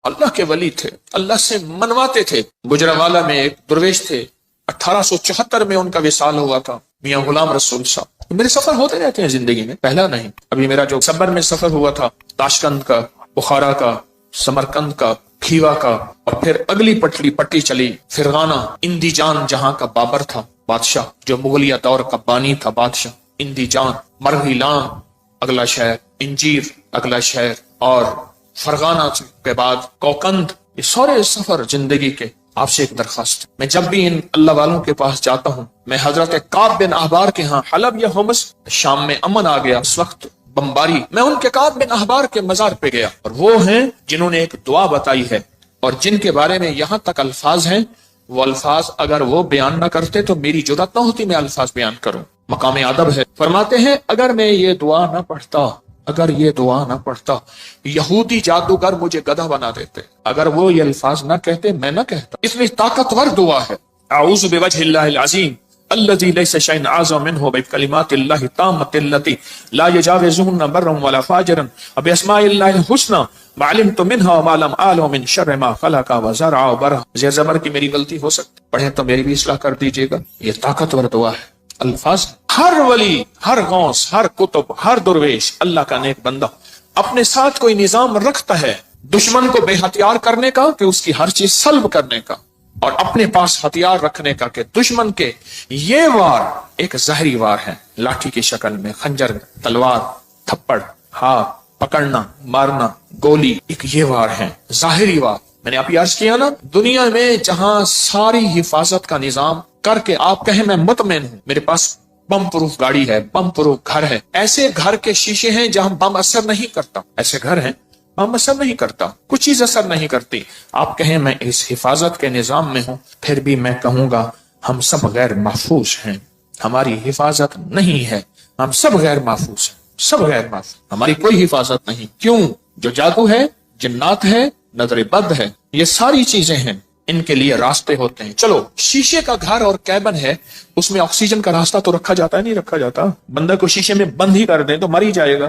اللہ کے ولی تھے, اللہ سے منواتے تھے. گجرانوالہ میں ایک درویش تھے, 1874 میں ان کا وصال ہوا تھا, میاں غلام رسول صاحب. میرے سفر ہوتے رہتے ہیں زندگی میں, پہلا نہیں. ابھی میرا جو صبر میں سفر ہوا تھا, تاشکند کا, بخارا کا, سمرقند کا, کھیوا کا, اور پھر اگلی پٹی چلی فرغانہ, اندی جان جہاں کا بابر تھا بادشاہ, جو مغلیہ دور کا بانی تھا بادشاہ. اندی جان, مرغیلان اگلا شہر, انجیر اگلا شہر, اور فرغانہ کے بعد کوکند. یہ سارے سفر زندگی کے. آپ سے ایک درخواست, میں جب بھی ان اللہ والوں کے پاس جاتا ہوں, میں حضرت کعب بن احبار کے ہاں, حلب یا حمص, شام میں امن آ گیا اس وقت بمباری, میں ان کے کعب بن احبار کے مزار پہ گیا, اور وہ ہیں جنہوں نے ایک دعا بتائی ہے, اور جن کے بارے میں یہاں تک الفاظ ہیں, وہ الفاظ اگر وہ بیان نہ کرتے تو میری جرات نہ ہوتی میں الفاظ بیان کروں. مقام ادب ہے. فرماتے ہیں اگر میں یہ دعا نہ پڑھتا, اگر یہ دعا نہ پڑھتا, یہودی جادوگر مجھے گدھا بنا دیتے. اگر وہ یہ الفاظ نہ کہتے میں نہ کہتا. اتنی طاقتور دعا ہے. اعوذ بوجہ اللہ العظیم الذی لیس شیء اعظم منہ بکلمات اللہ التامۃ التی لا یجاوزہن بر ولا فاجر باسماء اللہ الحسنی ما علمت منہا وما لم اعلم من شر ما خلق وزرع وبرع. زیر زبر کی میری غلطی ہو سکتی, پڑھیں تو میری بھی اصلاح کر دیجیے گا. یہ طاقتور دعا ہے. الفاظ ہر ولی, ہر غوث, ہر کتب, ہر درویش, اللہ کا نیک بندہ اپنے ساتھ کوئی نظام رکھتا ہے دشمن کو بے ہتھیار کرنے کا, کہ اس کی ہر چیز سلب کرنے کا, اور اپنے پاس ہتھیار رکھنے کا, کہ دشمن کے یہ وار ایک زہری وار ہے, لاٹھی کی شکل میں, خنجر, تلوار, تھپڑ, ہاتھ پکڑنا, مارنا, گولی, ایک یہ وار ہے ظاہری وار. میں نے آپ عرض کیا نا, دنیا میں جہاں ساری حفاظت کا نظام کر کے آپ کہیں میں مطمئن ہوں, میرے پاس بم پروف گاڑی ہے, بم پروف گھر ہے, ایسے گھر کے شیشے ہیں جہاں بم اثر نہیں کرتا. ایسے گھر ہیں بم اثر نہیں کرتا, کچھ چیز اثر نہیں کرتی. آپ کہیں میں اس حفاظت کے نظام میں ہوں, پھر بھی میں کہوں گا ہم سب غیر محفوظ ہیں, ہماری حفاظت نہیں ہے, ہم سب غیر محفوظ ہیں, سب غیر محفوظ, ہماری کوئی حفاظت نہیں. کیوں؟ جو جادو ہے, جنات ہے, نظر بد ہے, یہ ساری چیزیں ہیں, ان کے لیے راستے ہوتے ہیں. چلو شیشے کا گھر اور کیبن ہے, اس میں آکسیجن کا راستہ تو رکھا جاتا ہے, نہیں رکھا جاتا. بندہ کو شیشے میں بند ہی کر دیں تو مر ہی جائے گا.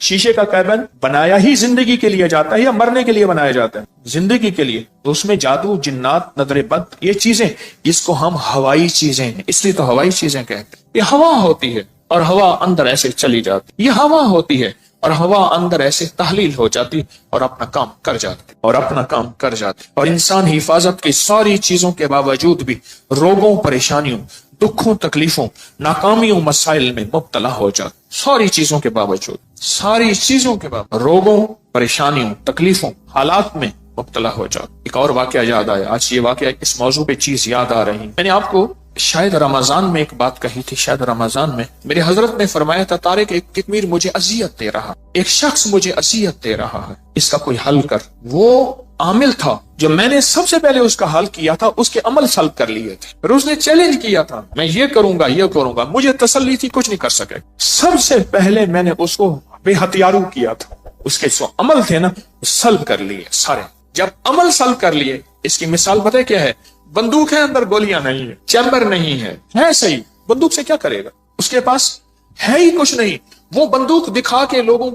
شیشے کا کیبن بنایا ہی زندگی کے لیے جاتا ہے یا مرنے کے لیے بنایا جاتا ہے؟ زندگی کے لیے. تو اس میں جادو, جنات, نظر بد, یہ چیزیں, اس کو ہم ہوائی چیزیں ہیں, اس لیے تو ہوائی چیزیں کہتے ہیں. یہ ہوا ہوتی ہے اور ہوا اندر ایسے چلی جاتی, یہ ہوا ہوتی ہے اور ہوا اندر ایسے تحلیل ہو جاتی اور اپنا کام کر جاتی, اور اپنا کام کر جاتی. اور انسان حفاظت کی ساری چیزوں کے باوجود بھی روگوں, پریشانیوں, دکھوں, تکلیفوں, ناکامیوں, مسائل میں مبتلا ہو جاتا. ساری چیزوں کے باوجود, ساری چیزوں کے باوجود روگوں, پریشانیوں, تکلیفوں, حالات میں مبتلا ہو جاتا. ایک اور واقعہ یاد آیا, آج یہ واقعہ اس موضوع پہ چیز یاد آ رہی. میں نے آپ کو شاید رمضان میں ایک بات کہی تھی, شاید رمضان میں میرے حضرت نے فرمایا تھا, طارق ایک کتمیر مجھے اذیت دے رہا, ایک شخص مجھے اذیت دے رہا ہے, اس کا کوئی حل کر. وہ عامل تھا جو میں نے سب سے پہلے اس کا حل کیا تھا, اس کے عمل سلب کر لیے تھے, پھر اس نے چیلنج کیا تھا, میں یہ کروں گا, یہ کروں گا. مجھے تسلی تھی کچھ نہیں کر سکے. سب سے پہلے میں نے اس کو بے ہتھیارو کیا تھا, اس کے جو عمل تھے نا سلب کر لیے سارے. جب عمل سلب کر لیے, اس کی مثال پتہ کیا ہے؟ بندوق ہے, اندر گولیاں نہیں ہے, چیمبر نہیں ہے صحیح, بندوق سے کیا کرے گا؟ اس کے پاس ہے ہی کچھ نہیں. وہ بندوق دکھا کے لوگوں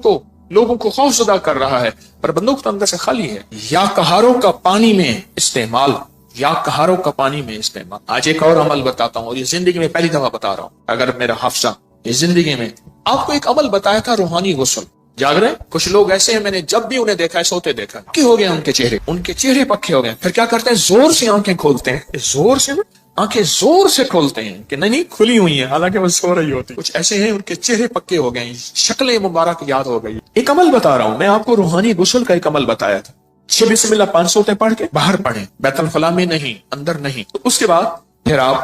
کو خوف زدہ کر رہا ہے, پر بندوق تو اندر سے خالی ہے. یا کہاروں کا پانی میں استعمال, یا کہاروں کا پانی میں استعمال. آج ایک اور عمل بتاتا ہوں, اور یہ زندگی میں پہلی دفعہ بتا رہا ہوں, اگر میرا حافظہ یہ زندگی میں. آپ کو ایک عمل بتایا تھا, روحانی غسل. جاگ رہے کچھ لوگ ایسے ہیں, میں نے جب بھی انہیں دیکھا ہے سوتے دیکھا, پکے ہو گئے ان کے چہرے پکے ہو گئے. پھر کیا کرتے ہیں؟ زور سے آنکھیں کھولتے ہیں, زور سے آنکھیں زور سے کھولتے ہیں کہ نہیں کھلی ہوئی ہیں, حالانکہ وہ سو رہی ہوتی. کچھ ایسے ہیں ان کے چہرے پکے ہو گئے, شکلیں مبارک یاد ہو گئی. ایک عمل بتا رہا ہوں میں آپ کو, روحانی غسل کا ایک عمل بتایا تھا. 6 بسم اللہ 5 سوتے پڑھ کے باہر پڑھیں, بیت الخلاء میں نہیں, اندر نہیں. اس کے بعد پھر آپ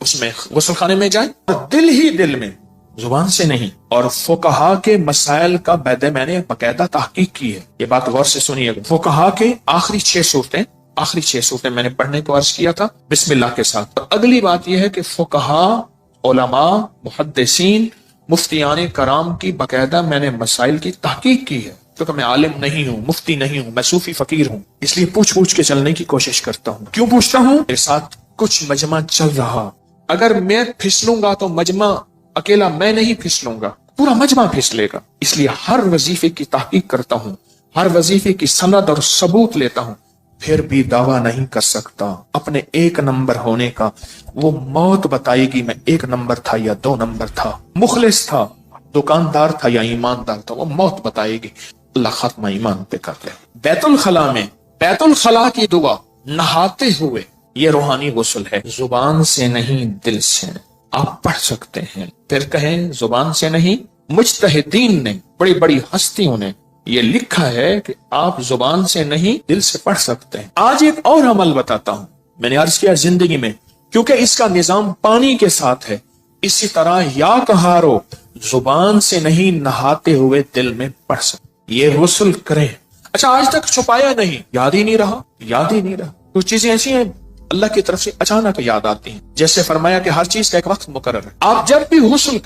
اس میں غسل خانے میں جائیں, اور دل ہی دل میں, زبان سے نہیں. اور فقہا کے مسائل کا میں نے باقاعدہ تحقیق کی ہے, یہ بات غور سے سنیے. فقہا کے آخری 6 صورتیں میں نے پڑھنے کو عرض کیا تھا بسم اللہ کے ساتھ. اگلی بات یہ ہے کہ فقہا, علماء, محدثین, مفتیان کرام کی باقاعدہ میں نے مسائل کی تحقیق کی ہے, کیونکہ میں عالم نہیں ہوں, مفتی نہیں ہوں, میں صوفی فقیر ہوں, اس لیے پوچھ کے چلنے کی کوشش کرتا ہوں. کیوں پوچھتا ہوں؟ میرے ساتھ کچھ مجمع چل رہا, اگر میں پھسلوں گا تو مجمع اکیلا میں نہیں پھسلوں گا, پورا مجمع پھسلے گا. اس لیے ہر وظیفے کی تحقیق کرتا ہوں, ہر وظیفے کی سند اور ثبوت لیتا ہوں، پھر بھی دعویٰ نہیں کر سکتا اپنے ایک نمبر ہونے کا۔ وہ موت بتائے گی میں ایک نمبر تھا یا دو نمبر تھا، مخلص تھا، دکاندار تھا یا ایماندار تھا، وہ موت بتائے گی۔ اللہ ختمہ ایمان پہ کر لے۔ بیت الخلاء میں بیت الخلاء کی دعا نہاتے ہوئے، یہ روحانی غسل ہے، زبان سے نہیں دل سے آپ پڑھ سکتے ہیں۔ پھر کہیں زبان سے نہیں، مجتہدین نے، بڑی بڑی ہستیوں نے یہ لکھا ہے کہ آپ زبان سے نہیں دل سے پڑھ سکتے ہیں۔ آج ایک اور عمل بتاتا ہوں، میں نے عرض کیا زندگی میں کیونکہ اس کا نظام پانی کے ساتھ ہے، اسی طرح یا کہارو زبان سے نہیں نہاتے ہوئے دل میں پڑھ سکتے، یہ غسل کریں۔ اچھا آج تک چھپایا نہیں، یاد ہی نہیں رہا۔ کچھ چیزیں ایسی ہیں اللہ کی طرف سے اچانک یاد آتی ہیں، جیسے فرمایا کہ ہر چیز کا ایک وقت مقرر ہے۔ آپ جب بھی غسل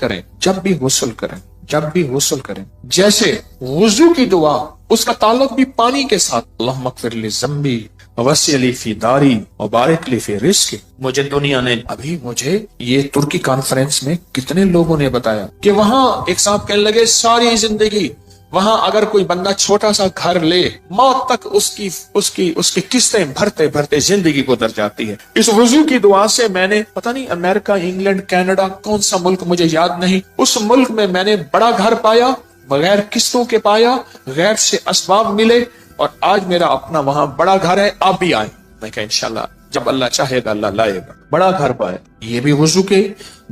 کریں، جیسے وضو کی دعا، اس کا تعلق بھی پانی کے ساتھ، اللہم اغفر لی ذنبی ووسع لی فی داری وبارک لی فی رزقی۔ مجھے دنیا نے مجھے یہ ترکی کانفرنس میں کتنے لوگوں نے بتایا کہ وہاں ایک صاحب کہنے لگے ساری زندگی وہاں اگر کوئی بندہ چھوٹا سا گھر لے، موت تک اس کی قسطیں بھرتے بھرتے زندگی گزر جاتی ہے۔ اس وضو کی دعا سے میں نے پتہ نہیں امریکہ، انگلینڈ، کینیڈا، کون سا ملک مجھے یاد نہیں، اس ملک میں نے بڑا گھر پایا، بغیر قسطوں کے پایا، غیر سے اسباب ملے، اور آج میرا اپنا وہاں بڑا گھر ہے۔ آپ بھی آئیں، میں کہا انشاءاللہ جب اللہ چاہے گا اللہ لائے گا، بڑا گھر پائے۔ یہ بھی وضو کے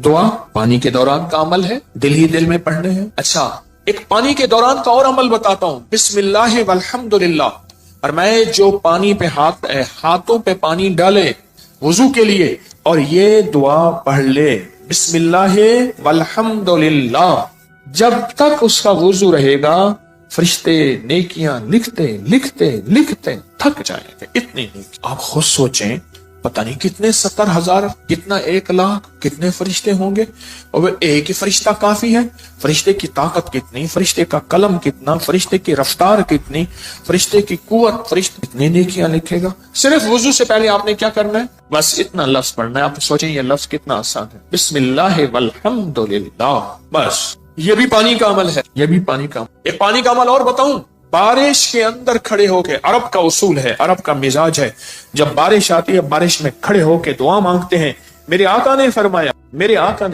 دعا پانی کے دوران کا عمل ہے، دل ہی دل میں پڑھنے ہیں۔ اچھا ایک پانی کے دوران کا اور عمل بتاتا ہوں، بسم اللہ والحمدللہ، اور میں جو پانی پہ ہاتھوں پہ پانی ڈالے وضو کے لیے اور یہ دعا پڑھ لے، بسم اللہ والحمدللہ، جب تک اس کا وضو رہے گا فرشتے نیکیاں لکھتے تھک جائیں گے، اتنی نیکی۔ آپ خود سوچیں، پتہ نہیں کتنے 70,000، کتنا 1,00,000، کتنے فرشتے ہوں گے، اور وہ ایک ہی فرشتہ کافی ہے؟ فرشتے کی طاقت کتنی، فرشتے کا قلم کتنا، فرشتے کی رفتار کتنی، فرشتے کی قوت، فرشتے کتنی نیکیاں لکھے گا۔ صرف وضو سے پہلے آپ نے کیا کرنا ہے؟ بس اتنا لفظ پڑھنا ہے۔ آپ سوچیں یہ لفظ کتنا آسان ہے، بسم اللہ والحمدللہ، بس۔ یہ بھی پانی کا عمل ہے، ایک پانی کا عمل اور بتاؤں، بارش کے اندر کھڑے ہو کے، عرب کا اصول ہے، عرب کا مزاج ہے، جب بارش آتی ہے بارش میں کھڑے ہو کے دعا مانگتے ہیں۔ میرے آقا نے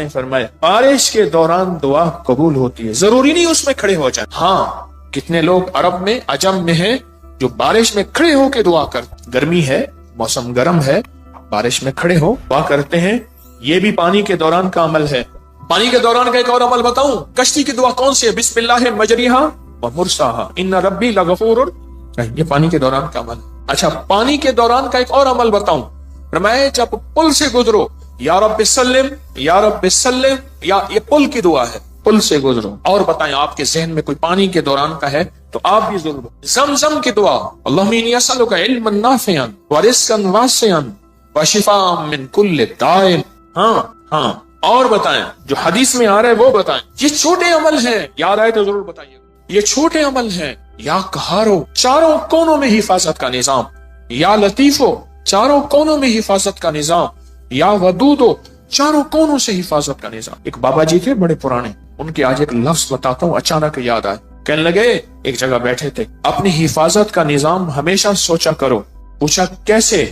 فرمایا بارش کے دوران دعا قبول ہوتی ہے، ضروری نہیں اس میں کھڑے ہو جائیں۔ ہاں کتنے لوگ عرب میں، عجم میں ہیں جو بارش میں کھڑے ہو کے دعا کرتے، گرمی ہے، موسم گرم ہے، بارش میں کھڑے ہو دعا کرتے ہیں، یہ بھی پانی کے دوران کا عمل ہے۔ پانی کے دوران کا ایک اور عمل بتاؤں، کشتی کی دعا کون سی ہے؟ بسم اللہ مجریہا ومرساہا ان ربی لغفور، یہ پانی کے دوران کا عمل۔ اچھا پانی کے دوران کا ایک اور عمل بتاؤں، فرمایا جب پل سے گزرو، یا رب سلم، یہ پل کی دعا ہے، پل سے گزرو۔ اور بتائیں آپ کے ذہن میں کوئی پانی کے دوران کا ہے تو آپ بھی ضرور۔ زمزم کی دعا، اللہم انی اسألک علما نافعا ورزقا واسعا وشفاء من کل داء۔ ہاں اور بتائیں جو حدیث میں آ رہا ہے وہ بتائیں۔ یہ چھوٹے عمل ہیں، یاد آئے تو ضرور بتائیے، یہ چھوٹے عمل ہیں۔ یا قہارو، چاروں کونوں میں حفاظت کا نظام، یا لطیفو، چاروں کونوں میں حفاظت کا نظام، یا ودودو، چاروں کونوں سے حفاظت کا نظام۔ ایک بابا جی تھے بڑے پرانے، ان کے آج ایک لفظ بتاتا ہوں، اچانک یاد آئے۔ کہنے لگے ایک جگہ بیٹھے تھے، اپنی حفاظت کا نظام ہمیشہ سوچا کرو۔ پوچھا کیسے؟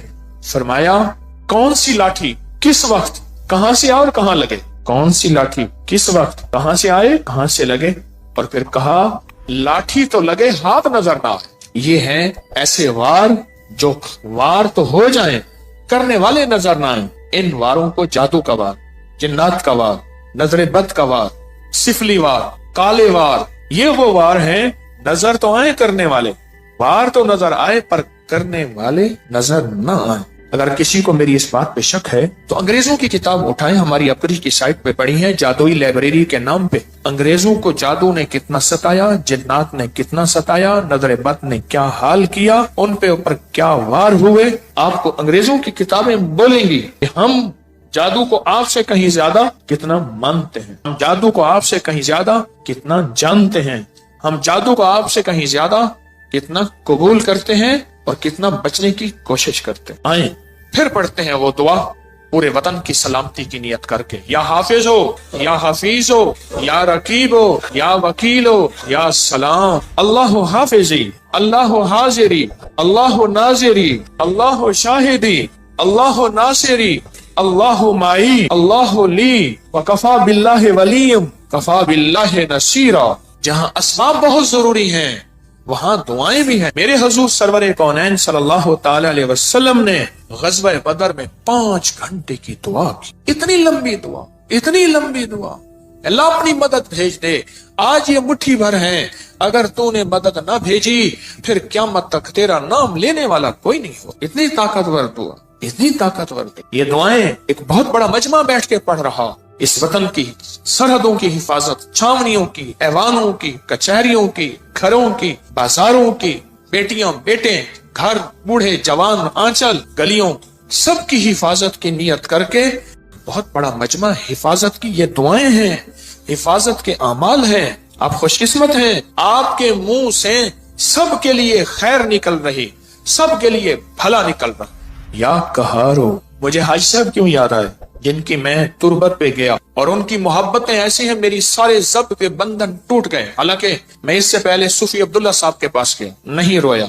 فرمایا کون سی لاٹھی کس وقت کہاں سے آئے اور کہاں لگے، کون سی لاٹھی کس وقت کہاں سے آئے کہاں سے لگے، اور پھر کہا لاٹھی تو لگے ہاتھ نظر نہ آئے۔ یہ ہیں ایسے وار جو وار تو ہو جائیں کرنے والے نظر نہ آئیں۔ ان واروں کو جادو کا وار، جنات کا وار، نظر بد کا وار، سفلی وار، کالے وار، یہ وہ وار ہیں نظر تو آئے کرنے والے، وار تو نظر آئے پر کرنے والے نظر نہ آئے۔ اگر کسی کو میری اس بات پہ شک ہے تو انگریزوں کی کتاب اٹھائیں، ہماری اپری کی سائٹ پہ پڑھی ہے، جادوئی لائبریری کے نام پہ۔ انگریزوں کو جادو نے کتنا ستایا، جنات نے کتنا ستایا، نظر بد نے کیا حال کیا، ان پہ اوپر کیا وار ہوئے۔ آپ کو انگریزوں کی کتابیں بولیں گی کہ ہم جادو کو آپ سے کہیں زیادہ کتنا مانتے ہیں، ہم جادو کو آپ سے کہیں زیادہ کتنا جانتے ہیں، ہم جادو کو آپ سے کہیں زیادہ کتنا قبول کرتے ہیں اور کتنا بچنے کی کوشش کرتے ہیں۔ آئیں پھر پڑھتے ہیں وہ دعا پورے وطن کی سلامتی کی نیت کر کے، یا حافظ ہو، یا حفیظ ہو، یا رقیب ہو، یا وکیل ہو، یا سلام، اللہ حافظی، اللہ حاضری، اللہ ناظری، اللہ شاہدی، اللہ ناصری، اللہ معی، اللہ لی، وکفا باللہ ولیم، کفا باللہ نصیرا۔ جہاں اسباب بہت ضروری ہیں وہاں دعائیں بھی ہیں۔ میرے حضور سرور کونین صلی اللہ تعالی علیہ وسلم نے غزوہ بدر میں 5 گھنٹے کی دعا کی، اتنی لمبی دعا، اتنی لمبی دعا۔ اللہ اپنی مدد بھیج دے، آج یہ مٹھی بھر ہیں، اگر تو نے مدد نہ بھیجی پھر قیامت تک تیرا نام لینے والا کوئی نہیں ہو۔ اتنی طاقتور دعا، اتنی طاقتور دعا۔ یہ دعائیں ایک بہت بڑا مجمع بیٹھ کے پڑھ رہا، اس وطن کی سرحدوں کی حفاظت، چھاونیوں کی، ایوانوں کی، کچہریوں کی، گھروں کی، بازاروں کی، بیٹیاں بیٹے، گھر، بوڑھے جوان، آنچل، گلیوں، سب کی حفاظت کی نیت کر کے بہت بڑا مجمع حفاظت کی یہ دعائیں ہیں، حفاظت کے اعمال ہیں۔ آپ خوش قسمت ہیں، آپ کے منہ سے سب کے لیے خیر نکل رہی، سب کے لیے بھلا نکل رہا۔ یا قہارو، مجھے حاجی صاحب کیوں یاد آئے جن کی میں تربت پہ گیا اور ان کی محبتیں ایسی ہیں میری سارے ضبط کے بندھن ٹوٹ گئے۔ حالانکہ میں اس سے پہلے صوفی عبداللہ صاحب کے پاس گیا، نہیں رویا۔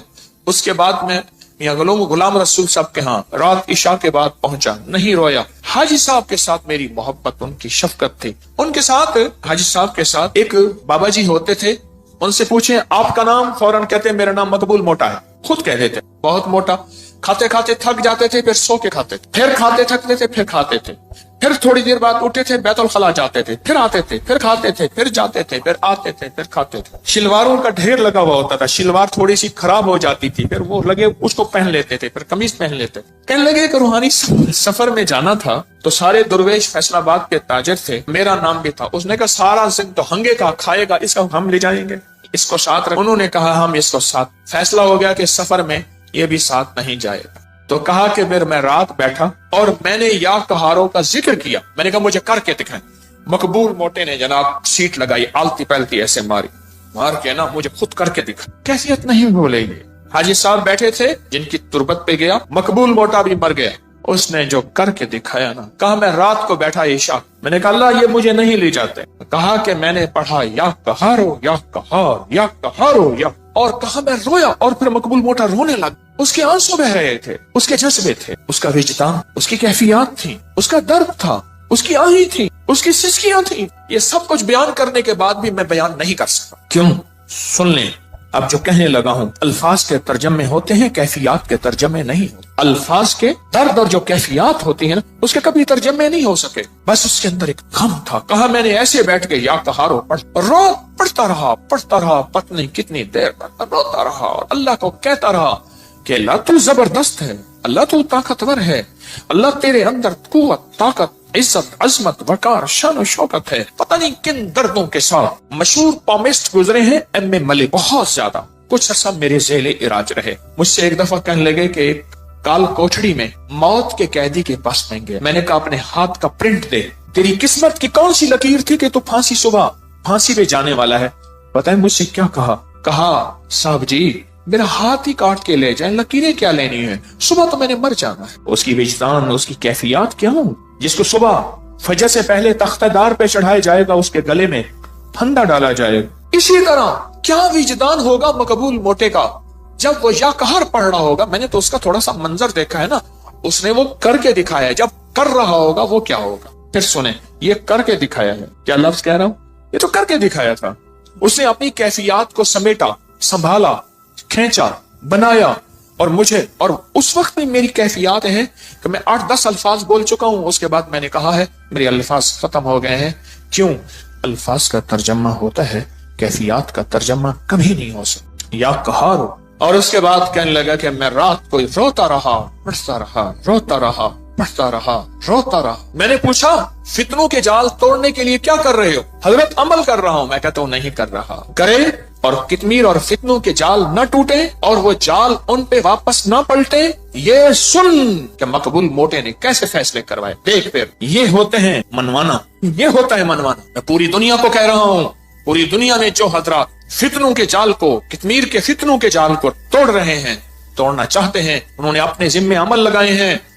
اس کے بعد میں میاں غلام رسول صاحب کے ہاں رات عشاء کے بعد پہنچا، نہیں رویا۔ حاجی صاحب کے ساتھ میری محبت، ان کی شفقت تھی۔ ان کے ساتھ، حاجی صاحب کے ساتھ ایک بابا جی ہوتے تھے، ان سے پوچھیں آپ کا نام، فوراً کہتے میرا نام مقبول موٹا ہے، خود کہہ دیتے بہت موٹا۔ کھاتے کھاتے تھک جاتے تھے، پھر سو کے کھاتے تھے، پھر کھاتے تھکتے تھے، پھر کھاتے تھے، پھر تھوڑی دیر بعد اٹھتے تھے، بیت الخلا جاتے تھے، پھر آتے تھے، پھر کھاتے تھے، پھر جاتے تھے، پھر آتے تھے، پھر کھاتے تھے۔ شلواروں کا ڈھیر لگا ہوا ہوتا تھا، شلوار تھوڑی سی خراب ہو جاتی تھی، پھر وہ لگے اس کو پہن لیتے تھے، پھر قمیض پہن لیتے تھے۔ کہنے لگے کہ روحانی سفر میں جانا تھا تو سارے درویش فیصل آباد کے تاجر تھے، میرا نام بھی تھا۔ اس نے کہا سارا زند تو ہنگے کا کھائے گا، اس کو ہم لے جائیں گے، اس کو ساتھ رکھ۔ انہوں نے کہا ہم اس کو ساتھ۔ فیصلہ ہو گیا کہ سفر میں یہ بھی ساتھ نہیں جائے گا۔ تو کہا کہ پھر میں رات بیٹھا اور میں نے یا قہاروں کا ذکر کیا، میں نے کہا مجھے کر کے دکھائیں۔ مقبول موٹے نے جناب سیٹ لگائی، آلتی پہلتی ایسے مار کے نا مجھے خود کر کے دکھا۔ کیفیت نہیں بھولے گی۔ حاجی صاحب بیٹھے تھے جن کی تربت پہ گیا، مقبول موٹا بھی مر گیا، اس نے جو کر کے دکھایا نا، کہا میں رات کو بیٹھا عشاء، میں نے کہا اللہ یہ مجھے نہیں لے جاتے، کہا کہ میں نے پڑھا یا قہارو یا قہار یا قہارو یا، اور کہا میں رویا، اور پھر مقبول موٹا رونے لگا۔ اس کے آنسو بہ رہے تھے، اس کے جذبے تھے، اس کا وجدان، اس کی کیفیات تھی، اس کا درد تھا، اس کی آہیں تھی، اس کی سسکیاں تھیں۔ یہ سب کچھ بیان کرنے کے بعد بھی میں بیان نہیں کر سکا۔ کیوں؟ سن لیں، اب جو کہنے لگا ہوں الفاظ کے ترجمے ہوتے ہیں، کیفیات کے ترجمے نہیں ہوتے۔ الفاظ کے درد اور جو کیفیات ہوتی ہیں نا، اس کے کبھی ترجمے نہیں ہو سکے۔ بس اس کے اندر ایک غم تھا۔ کہا میں نے ایسے بیٹھ کے یا قہارو پڑھتا رہا، پتہ نہیں کتنی دیر تک روتا رہا، اور اللہ کو کہتا رہا کہ اللہ تو زبردست ہے، اللہ تو طاقتور ہے، اللہ تیرے اندر قوت، طاقت، عزت، عظمت، وقار، شان و شوکت ہے۔ پتہ نہیں کن دردوں کے ساتھ مشہور پامسٹ گزرے ہیں، ایم اے ملک، بہت زیادہ کچھ عرصہ میرے ذیل علاج رہے۔ مجھ سے ایک دفعہ کہنے لگے کہ ایک کال کوٹڑی میں موت کے قیدی کے پاس میں گیا، میں نے کہا اپنے ہاتھ کا پرنٹ دے، تیری قسمت کی کون سی لکیر تھی کہ تو پھانسی پہ جانے والا ہے؟ پتہ ہے مجھ سے کیا کہا صاحب جی میرا ہاتھ ہی کاٹ کے لے جائیں، لکیریں کیا لینی ہے، صبح تو میں نے مر جانا ہے۔ اس کی وجدان، اس کی کیفیات کیا ہوں، جس کو صبح فجر سے پہلے تختہ دار پہ چڑھایا جائے گا، اس کے گلے میں پھندا ڈالا جائے گا۔ اسی طرح کیا وجدان ہوگا مقبول موٹے کا جب وہ یا قہر پڑھ رہا ہوگا۔ میں نے تو اس کا تھوڑا سا منظر دیکھا ہے نا، اس نے وہ کر کے دکھایا ہے، جب کر رہا ہوگا وہ کیا ہوگا۔ پھر سنیں، یہ کر کے دکھایا ہے، کیا لفظ کہہ رہا ہوں، یہ تو کر کے دکھایا تھا۔ اس نے اپنی کیفیات کو سمیٹا، سنبھالا، کھینچا، بنایا، اور مجھے، اور اس وقت میں میری کیفیات ہیں کہ میں 8-10 الفاظ بول چکا ہوں، اس کے بعد میں نے کہا ہے میرے الفاظ ختم ہو گئے ہیں۔ کیوں؟ الفاظ کا ترجمہ ہوتا ہے، کیفیات کا ترجمہ کبھی نہیں ہو سکتا۔ یا قہارو، اور اس کے بعد کہنے لگا کہ میں رات کو روتا رہا، پڑھتا رہا، روتا رہا، پڑھتا رہا، روتا رہا۔ میں نے پوچھا فتنوں کے جال توڑنے کے لیے کیا کر رہے ہو؟ حضرت عمل کر رہا ہوں۔ میں کہتا ہوں نہیں کر رہا۔ کرے اور کتمیر اور فتنوں کے جال نہ ٹوٹے اور وہ جال ان پہ واپس نہ پلٹے، یہ سن کہ مقبول موٹے نے کیسے فیصلے کروائے۔ دیکھ پھر یہ ہوتے ہیں منوانا، یہ ہوتا ہے منوانا۔ میں پوری دنیا کو کہہ رہا ہوں، پوری دنیا میں جو حضرات فتنوں کے جال کو، کتمیر کے فتنوں کے جال کو توڑ رہے ہیں، توڑنا چاہتے ہیں، انہوں نے اپنے ذمے عمل لگائے ہیں،